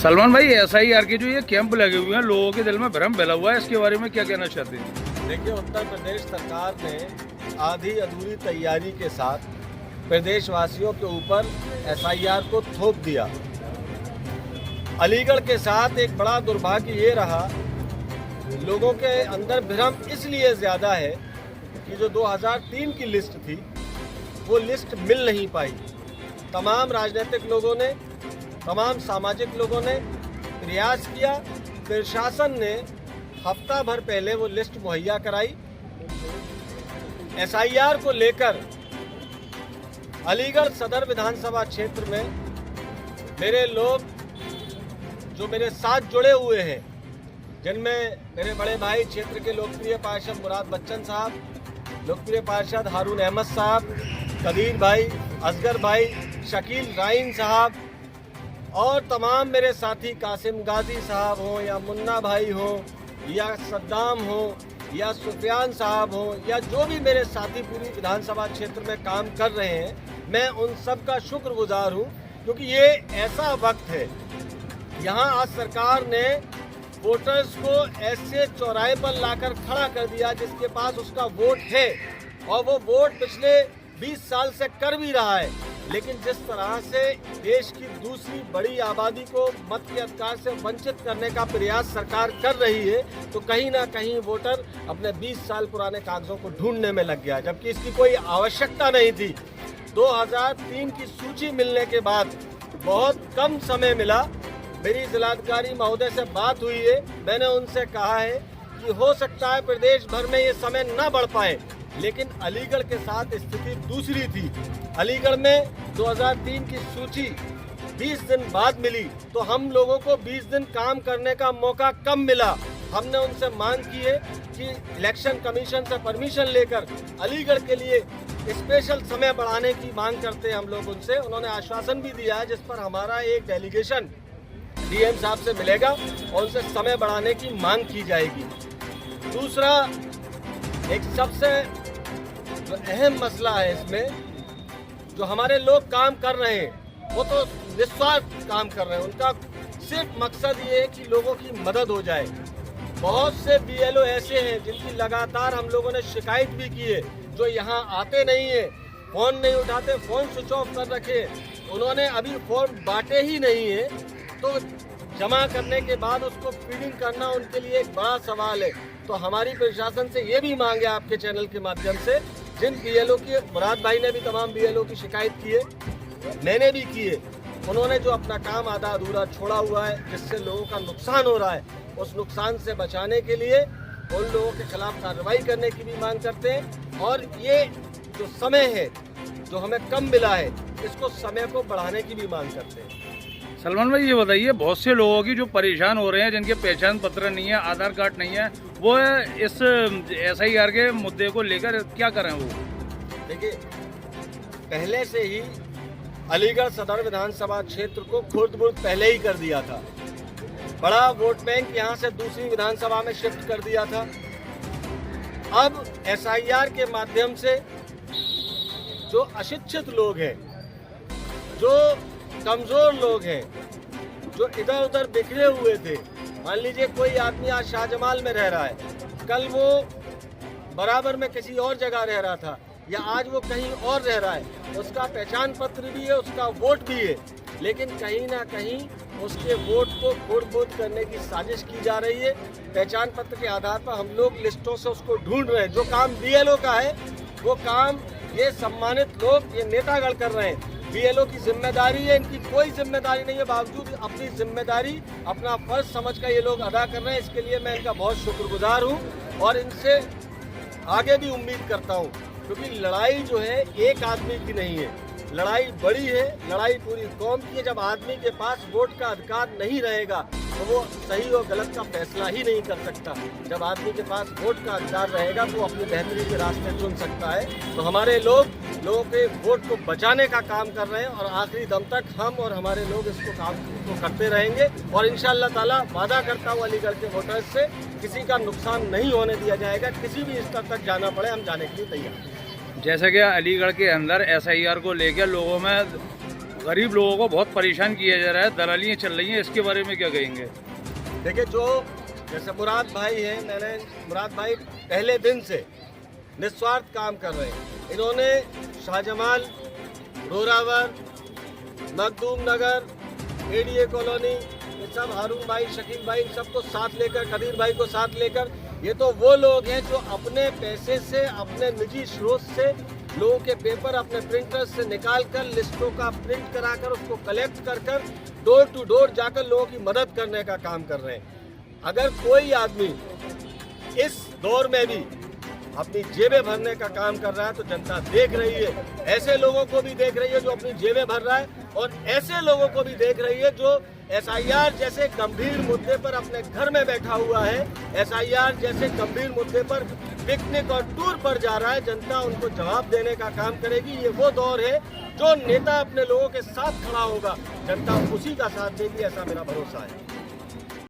सलमान भाई, एसआईआर के जो ये कैंप लगे हुए हैं, लोगों के दिल में भ्रम फैला हुआ है, इसके बारे में क्या कहना चाहते हैं? देखिए, उत्तर प्रदेश सरकार ने आधी अधूरी तैयारी के साथ प्रदेशवासियों के ऊपर एसआईआर को थोप दिया। अलीगढ़ के साथ एक बड़ा दुर्भाग्य ये रहा, लोगों के अंदर भ्रम इसलिए ज़्यादा है कि जो 2003 की लिस्ट थी वो लिस्ट मिल नहीं पाई। तमाम राजनीतिक लोगों ने, तमाम सामाजिक लोगों ने प्रयास किया, प्रशासन ने हफ्ता भर पहले वो लिस्ट मुहैया कराई। एसआईआर को लेकर अलीगढ़ सदर विधानसभा क्षेत्र में मेरे लोग जो मेरे साथ जुड़े हुए हैं, जिनमें मेरे बड़े भाई क्षेत्र के लोकप्रिय पार्षद मुराद बच्चन साहब, लोकप्रिय पार्षद हारून अहमद साहब, कदीर भाई, असगर भाई, शकील राइन साहब और तमाम मेरे साथी कासिम गाजी साहब हों या मुन्ना भाई हों या सद्दाम हो या सुफियान साहब हो या जो भी मेरे साथी पूरी विधानसभा क्षेत्र में काम कर रहे हैं, मैं उन सब का शुक्रगुजार हूं, क्योंकि ये ऐसा वक्त है, यहाँ आज सरकार ने वोटर्स को ऐसे चौराहे पर लाकर खड़ा कर दिया जिसके पास उसका वोट है और वो वोट पिछले 20 साल से कर भी रहा है। लेकिन जिस तरह से देश की दूसरी बड़ी आबादी को मत के अधिकार से वंचित करने का प्रयास सरकार कर रही है, तो कहीं ना कहीं वोटर अपने 20 साल पुराने कागजों को ढूंढने में लग गया, जबकि इसकी कोई आवश्यकता नहीं थी। 2003 की सूची मिलने के बाद बहुत कम समय मिला। मेरी जिलाधिकारी महोदय से बात हुई है, मैंने उनसे कहा है कि हो सकता है प्रदेश भर में ये समय न बढ़ पाए, लेकिन अलीगढ़ के साथ स्थिति दूसरी थी। अलीगढ़ में 2003 की सूची 20 दिन बाद मिली, तो हम लोगों को 20 दिन काम करने का मौका कम मिला। हमने उनसे मांग की है कि इलेक्शन कमीशन से परमिशन लेकर अलीगढ़ के लिए स्पेशल समय बढ़ाने की मांग करते हैं हम लोग उनसे। उन्होंने आश्वासन भी दिया है, जिस पर हमारा एक डेलीगेशन डीएम साहब से मिलेगा और उनसे समय बढ़ाने की मांग की जाएगी। दूसरा, एक सबसे जो अहम मसला है इसमें, जो हमारे लोग काम कर रहे हैं वो तो निस्वार्थ काम कर रहे हैं, उनका सिर्फ मकसद ये है कि लोगों की मदद हो जाए। बहुत से बीएलओ ऐसे हैं जिनकी लगातार हम लोगों ने शिकायत भी की है, जो यहाँ आते नहीं है, फ़ोन नहीं उठाते, फ़ोन स्विच ऑफ कर रखे, उन्होंने अभी फॉर्म बांटे ही नहीं है, तो जमा करने के बाद उसको फीडिंग करना उनके लिए एक बड़ा सवाल है। तो हमारी प्रशासन से ये भी मांग है आपके चैनल के माध्यम से, जिन बीएलओ की, मुराद भाई ने भी तमाम बीएलओ की शिकायत की है, मैंने भी की है, उन्होंने जो अपना काम आधा अधूरा छोड़ा हुआ है जिससे लोगों का नुकसान हो रहा है, उस नुकसान से बचाने के लिए उन लोगों के खिलाफ कार्रवाई करने की भी मांग करते हैं। और ये जो समय है जो हमें कम मिला है, इसको समय को बढ़ाने की भी मांग करते हैं। सलमान भाई, ये बताइए, बहुत से लोगों की जो परेशान हो रहे हैं, जिनके पहचान पत्र नहीं है, आधार कार्ड नहीं है, वो इस एसआईआर के मुद्दे को लेकर क्या करें? वो देखिए, पहले से ही अलीगढ़ सदर विधानसभा क्षेत्र को खुर्द-बुर्द पहले ही कर दिया था। बड़ा वोट बैंक यहाँ से दूसरी विधानसभा में शिफ्ट कर दिया था। अब एसआईआर के माध्यम से जो अशिक्षित लोग हैं, जो कमज़ोर लोग हैं, जो इधर उधर बिखरे हुए थे, मान लीजिए कोई आदमी आज शाहजमाल में रह रहा है, कल वो बराबर में किसी और जगह रह रहा था, या आज वो कहीं और रह रहा है, उसका पहचान पत्र भी है, उसका वोट भी है, लेकिन कहीं ना कहीं उसके वोट को खोड़-बोद करने की साजिश की जा रही है। पहचान पत्र के आधार पर हम लोग लिस्टों से उसको ढूंढ रहे हैं। जो काम बीएलओ का है, वो काम ये सम्मानित लोग, ये नेतागण कर रहे हैं। बीएलओ की जिम्मेदारी है, इनकी कोई जिम्मेदारी नहीं है, बावजूद अपनी जिम्मेदारी, अपना फर्ज समझ कर ये लोग अदा कर रहे हैं। इसके लिए मैं इनका बहुत शुक्रगुजार हूँ और इनसे आगे भी उम्मीद करता हूँ, क्योंकि लड़ाई जो है एक आदमी की नहीं है, लड़ाई बड़ी है, लड़ाई पूरी कौम की है। जब आदमी के पास वोट का अधिकार नहीं रहेगा तो वो सही और गलत का फैसला ही नहीं कर सकता। जब आदमी के पास वोट का अधिकार रहेगा तो वो अपनी बेहतरी के रास्ते चुन सकता है। तो हमारे लोगों के वोट को बचाने का काम कर रहे हैं और आखिरी दम तक हम और हमारे लोग इसको काम को करते रहेंगे। और इंशाअल्लाह ताला वादा करता हूँ, अलीगढ़ के वोटर्स से किसी का नुकसान नहीं होने दिया जाएगा। किसी भी स्तर तक जाना पड़े, हम जाने के लिए तैयार हैं। जैसे कि अलीगढ़ के अंदर एसआईआर को लेकर लोगों में गरीब लोगों को बहुत परेशान किया जा रहा है, दलालियाँ चल रही हैं, इसके बारे में क्या कहेंगे? देखिए, जो जैसे मुराद भाई हैं, मैंने मुराद भाई पहले दिन से निस्वार्थ काम कर रहे हैं। इन्होंने शाहजमाल, रोरावर, मखदूम नगर, एडीए कॉलोनी, ये सब हारून भाई, शकील भाई, सबको साथ लेकर, कदीर भाई को साथ लेकर, ये तो वो लोग हैं जो अपने पैसे से, अपने निजी स्रोत से लोगों के पेपर अपने प्रिंटर से निकाल कर, लिस्टों का प्रिंट कराकर, उसको कलेक्ट कर कर डोर टू डोर जाकर लोगों की मदद करने का काम कर रहे हैं। अगर कोई आदमी इस दौर में भी अपनी जेबें भरने का काम कर रहा है तो जनता देख रही है, ऐसे लोगों को भी देख रही है जो अपनी जेबें भर रहा है, और ऐसे लोगों को भी देख रही है जो एसआईआर जैसे गंभीर मुद्दे पर अपने घर में बैठा हुआ है, एसआईआर जैसे गंभीर मुद्दे पर पिकनिक और टूर पर जा रहा है। जनता उनको जवाब देने का काम करेगी। ये वो दौर है जो नेता अपने लोगों के साथ खड़ा होगा, जनता उसी का साथ देगी, ऐसा मेरा भरोसा है।